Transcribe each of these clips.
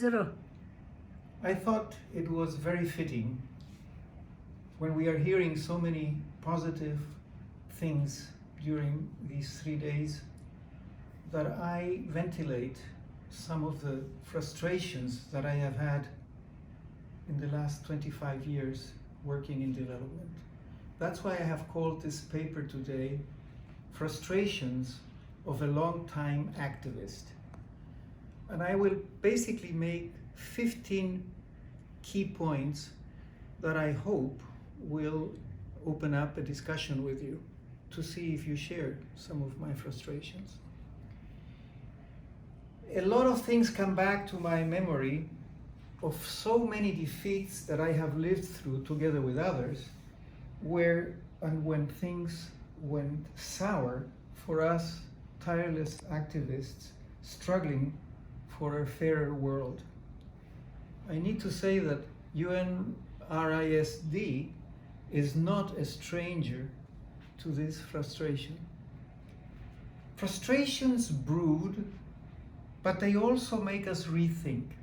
Zero. I thought it was very fitting when we are hearing so many positive things during these 3 days that I ventilate some of the frustrations that I have had in the last 25 years working in development. That's why I have called this paper today Frustrations of a Long-Time Activist. And I will basically make 15 key points that I hope will open up a discussion with you to see if you share some of my frustrations. A lot of things come back to my memory of so many defeats that I have lived through together with others, where and when things went sour for us tireless activists struggling for a fairer world. I need to say that UNRISD is not a stranger to this frustration. Frustrations brood, but they also make us rethink.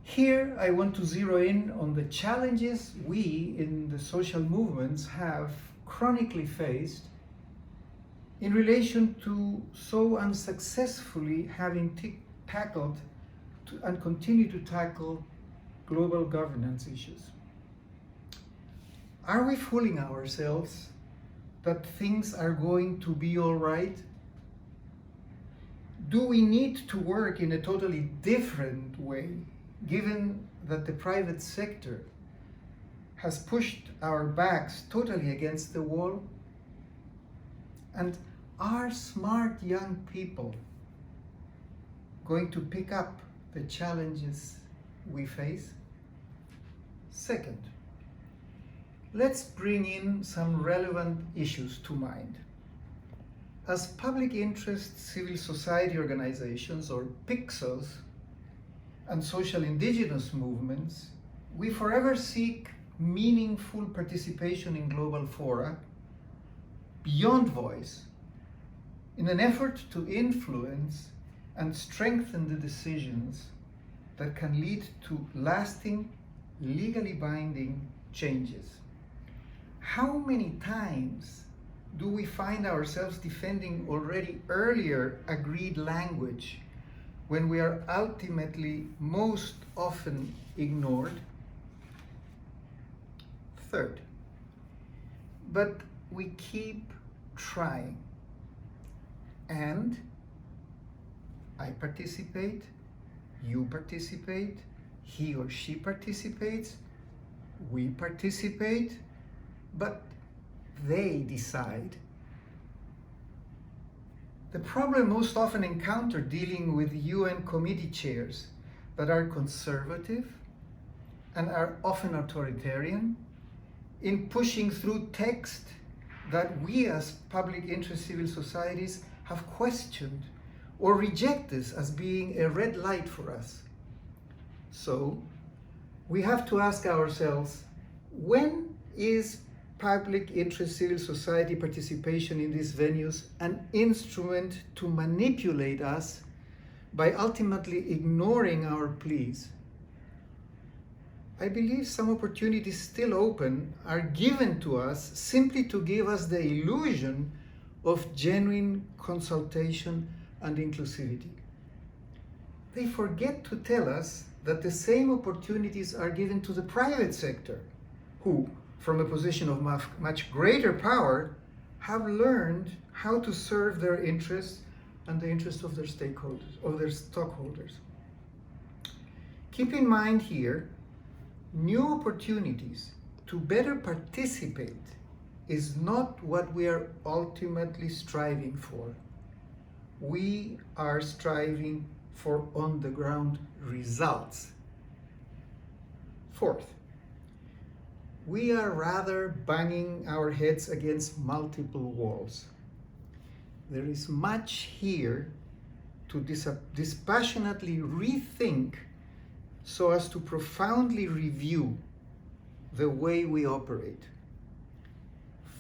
Here I want to zero in on the challenges we in the social movements have chronically faced in relation to so unsuccessfully having tackled and continue to tackle global governance issues. Are we fooling ourselves that things are going to be all right? Do we need to work in a totally different way, given that the private sector has pushed our backs totally against the wall? And are smart young people going to pick up the challenges we face? Second, let's bring in some relevant issues to mind. As public interest civil society organizations, or PICSOs, and social indigenous movements, we forever seek meaningful participation in global fora beyond voice in an effort to influence and strengthen the decisions that can lead to lasting, legally binding changes. How many times do we find ourselves defending already earlier agreed language when we are ultimately most often ignored? Third, but we keep trying. And I participate, you participate, he or she participates, we participate, but they decide. The problem most often encountered dealing with UN committee chairs that are conservative and are often authoritarian in pushing through text that we as public interest civil societies have questioned or rejected as being a red light for us. So we have to ask ourselves, when is public interest civil society participation in these venues an instrument to manipulate us by ultimately ignoring our pleas? I believe some opportunities still open are given to us simply to give us the illusion of genuine consultation and inclusivity. They forget to tell us that the same opportunities are given to the private sector, who, from a position of much greater power, have learned how to serve their interests and the interests of their stakeholders, of their stockholders. Keep in mind here, new opportunities to better participate is not what we are ultimately striving for. We are striving for on-the-ground results. Fourth, we are rather banging our heads against multiple walls. There is much here to dispassionately rethink so as to profoundly review the way we operate.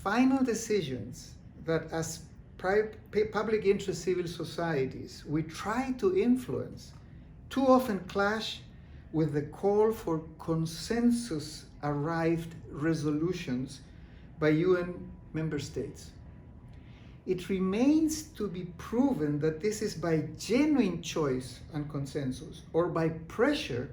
Final decisions that as public interest civil societies we try to influence too often clash with the call for consensus-arrived resolutions by UN member states. It remains to be proven that this is by genuine choice and consensus, or by pressure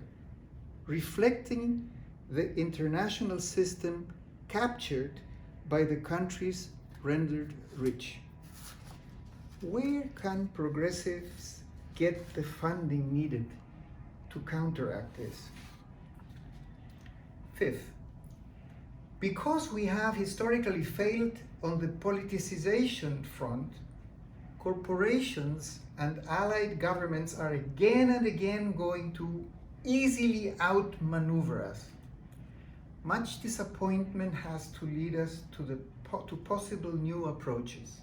reflecting the international system captured by the countries rendered rich. Where can progressives get the funding needed to counteract this? Fifth, because we have historically failed on the politicization front, corporations and allied governments are again and again going to easily outmaneuver us. Much disappointment has to lead us to possible new approaches.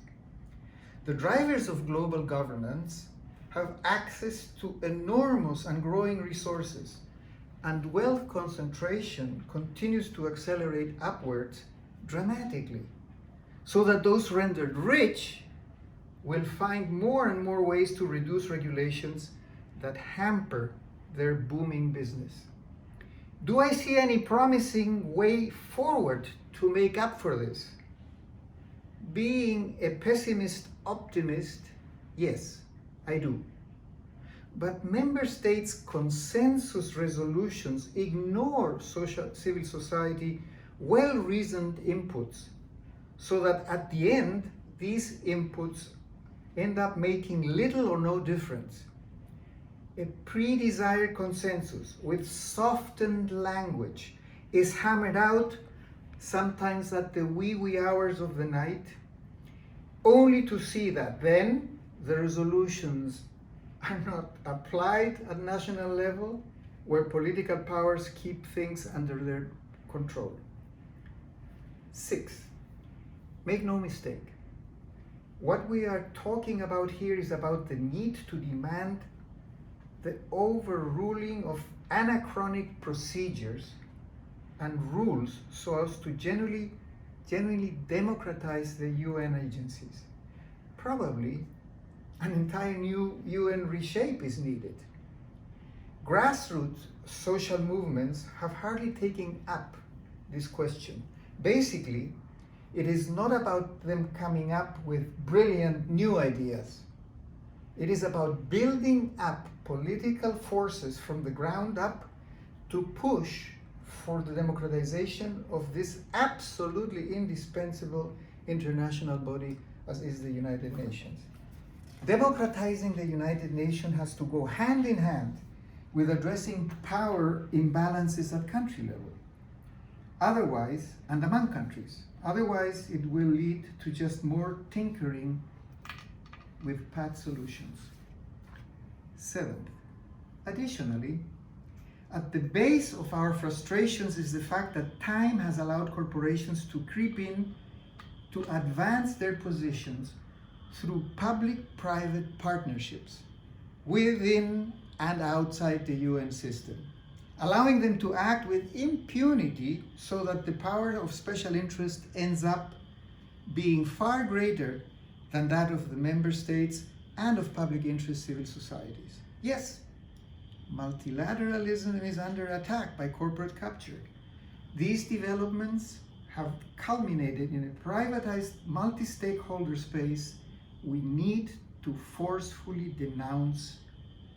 The drivers of global governance have access to enormous and growing resources, and wealth concentration continues to accelerate upwards dramatically, so that those rendered rich will find more and more ways to reduce regulations that hamper their booming business. Do I see any promising way forward to make up for this? Being a pessimist optimist, yes, I do. But member states' consensus resolutions ignore civil society well-reasoned inputs, so that at the end, these inputs end up making little or no difference. A pre-desired consensus with softened language is hammered out, sometimes at the wee hours of the night, only to see that then the resolutions are not applied at national level, where political powers keep things under their control. Sixth, make no mistake, what we are talking about here is about the need to demand the overruling of anachronic procedures and rules so as to genuinely democratize the UN agencies. Probably an entire new UN reshape is needed. Grassroots social movements have hardly taken up this question. Basically, it is not about them coming up with brilliant new ideas. It is about building up political forces from the ground up to push for the democratization of this absolutely indispensable international body as is the United Nations. Democratizing the United Nations has to go hand in hand with addressing power imbalances at country level. Otherwise, and among countries, otherwise it will lead to just more tinkering with pat solutions. Seventh, additionally, at the base of our frustrations is the fact that time has allowed corporations to creep in to advance their positions through public-private partnerships within and outside the UN system, allowing them to act with impunity so that the power of special interest ends up being far greater than that of the member states and of public interest civil societies. Yes, multilateralism is under attack by corporate capture. These developments have culminated in a privatized multi-stakeholder space we need to forcefully denounce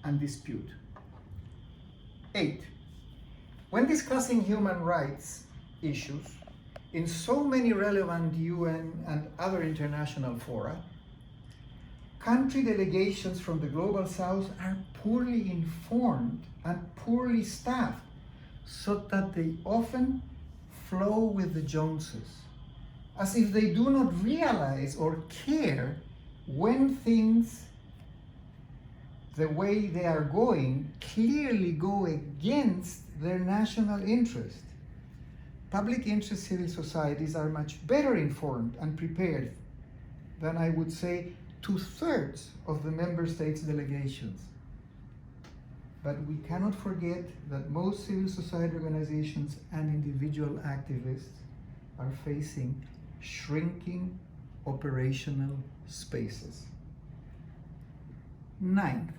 and dispute. 8. When discussing human rights issues in so many relevant UN and other international fora, country delegations from the Global South are poorly informed and poorly staffed, so that they often flow with the Joneses, as if they do not realize or care when things, the way they are going, clearly go against their national interest. Public interest civil societies are much better informed and prepared than, I would say, 2/3 of the member states' delegations. But we cannot forget that most civil society organizations and individual activists are facing shrinking operational spaces. 9th,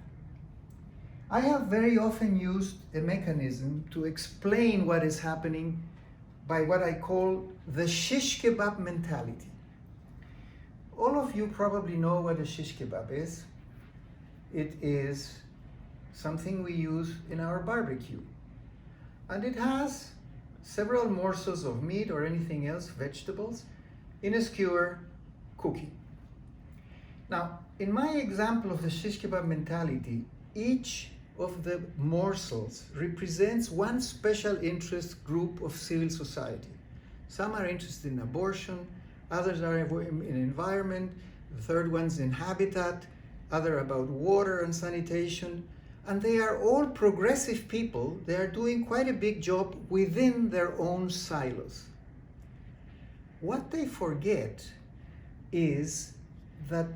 I have very often used a mechanism to explain what is happening by what I call the shish kebab mentality. All of you probably know what a shish kebab is. It is something we use in our barbecue. And it has several morsels of meat or anything else, vegetables, in a skewer cooking. Now, in my example of the shish kebab mentality, each of the morsels represents one special interest group of civil society. Some are interested in abortion, others are in environment, the third one's in habitat, other about water and sanitation, and they are all progressive people. They are doing quite a big job within their own silos. What they forget is that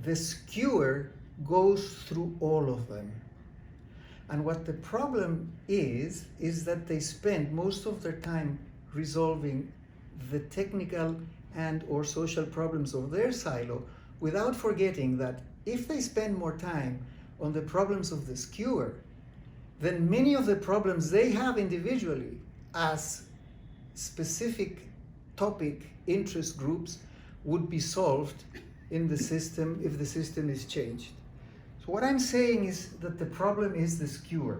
the skewer goes through all of them. And what the problem is that they spend most of their time resolving the technical and or social problems of their silo without forgetting that if they spend more time on the problems of the skewer, then many of the problems they have individually as specific topic interest groups would be solved in the system if the system is changed. So what I'm saying is that the problem is the skewer.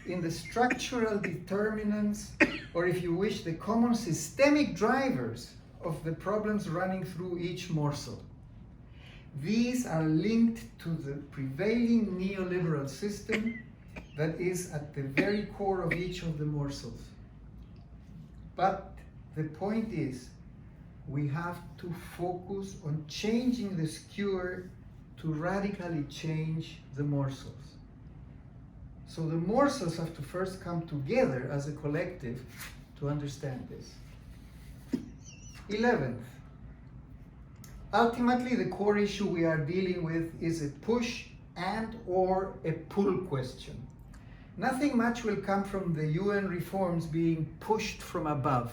In the structural determinants, or if you wish, the common systemic drivers of the problems running through each morsel. These are linked to the prevailing neoliberal system that is at the very core of each of the morsels. But the point is, we have to focus on changing the skewer to radically change the morsels. So the morsels have to first come together as a collective to understand this. 11th. Ultimately, the core issue we are dealing with is a push and or a pull question. Nothing much will come from the UN reforms being pushed from above.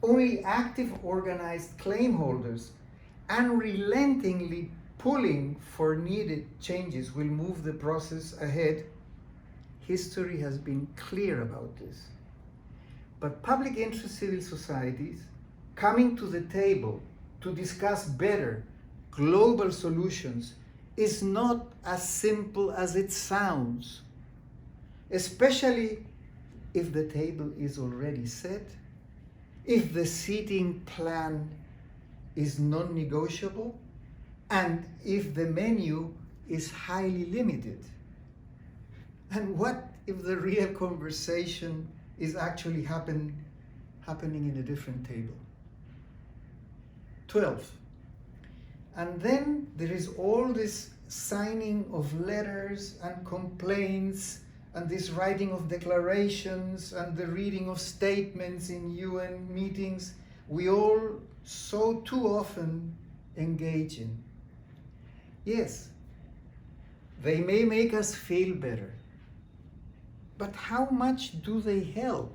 Only active organized claim holders unrelentingly pulling for needed changes will move the process ahead. History has been clear about this. But public interest civil societies coming to the table to discuss better global solutions is not as simple as it sounds, especially if the table is already set, if the seating plan is non-negotiable, and if the menu is highly limited. And what if the real conversation is actually happening in a different table? 12. And then there is all this signing of letters and complaints and this writing of declarations and the reading of statements in UN meetings we all so too often engage in. Yes, they may make us feel better, but how much do they help?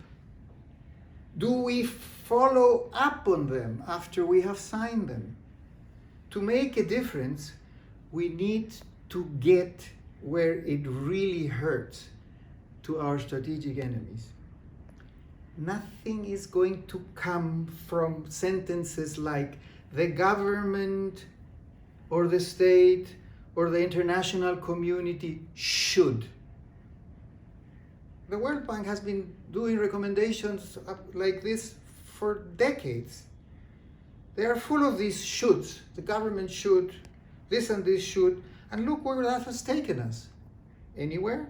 Do we follow up on them after we have signed them? To make a difference, we need to get where it really hurts, to our strategic enemies. Nothing is going to come from sentences like the government or the state or the international community should. The World Bank has been doing recommendations like this for decades. They are full of these shoulds. The government should, this and this should, and look where that has taken us. Anywhere?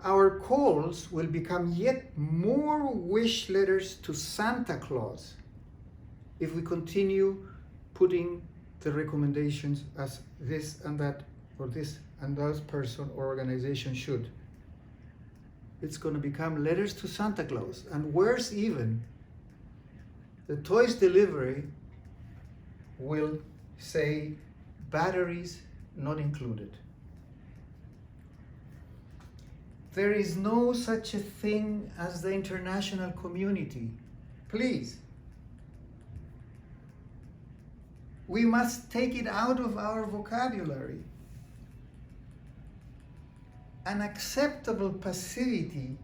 Our calls will become yet more wish letters to Santa Claus if we continue putting the recommendations as this and that, or this and that person or organization should. It's going to become letters to Santa Claus, and worse even, the toys delivery will say batteries not included. There is no such a thing as the international community. Please. We must take it out of our vocabulary. unacceptable passivity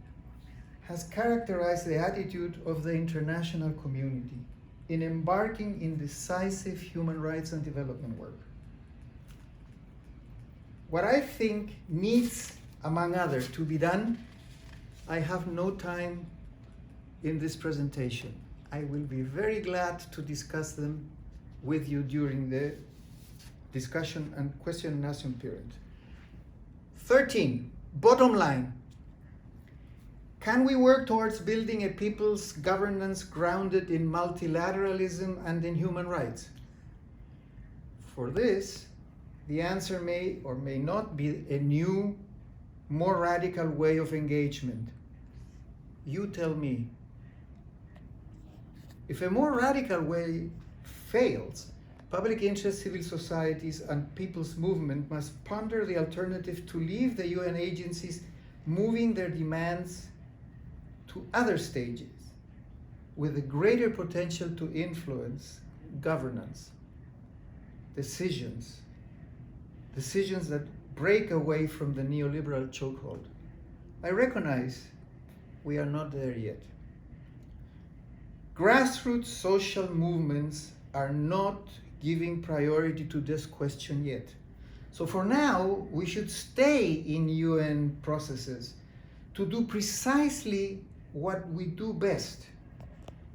has characterized the attitude of the international community in embarking in decisive human rights and development work. What I think needs, among others, to be done, I have no time in this presentation. I will be very glad to discuss them with you during the discussion and question and answer period. 13, bottom line. Can we work towards building a people's governance grounded in multilateralism and in human rights? For this, the answer may or may not be a new, more radical way of engagement. You tell me. If a more radical way fails, public interest, civil societies, and people's movement must ponder the alternative to leave the UN agencies moving their demands to other stages with a greater potential to influence governance, decisions that break away from the neoliberal chokehold. I recognize we are not there yet. Grassroots social movements are not giving priority to this question yet. So for now, we should stay in UN processes to do precisely what we do best,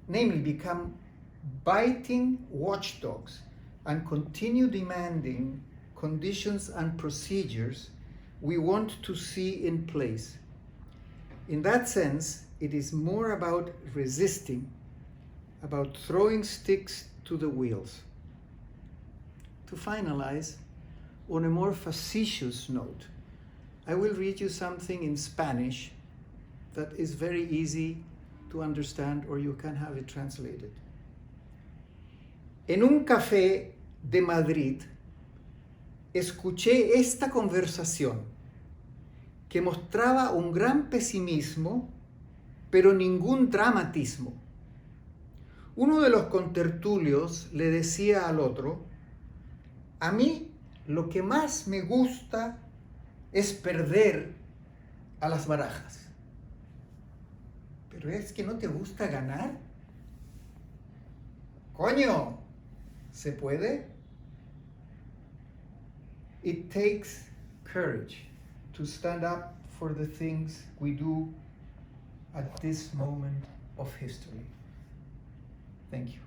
namely become biting watchdogs and continue demanding conditions and procedures we want to see in place. In that sense, it is more about resisting, about throwing sticks to the wheels. To finalize, on a more facetious note, I will read you something in Spanish that is very easy to understand, or you can have it translated. En un café de Madrid, escuché esta conversación que mostraba un gran pesimismo, pero ningún dramatismo. Uno de los contertulios le decía al otro: a mí lo que más me gusta es perder a las barajas. ¿Pero es que no te gusta ganar? ¡Coño! ¿Se puede? It takes courage to stand up for the things we do at this moment of history. Thank you.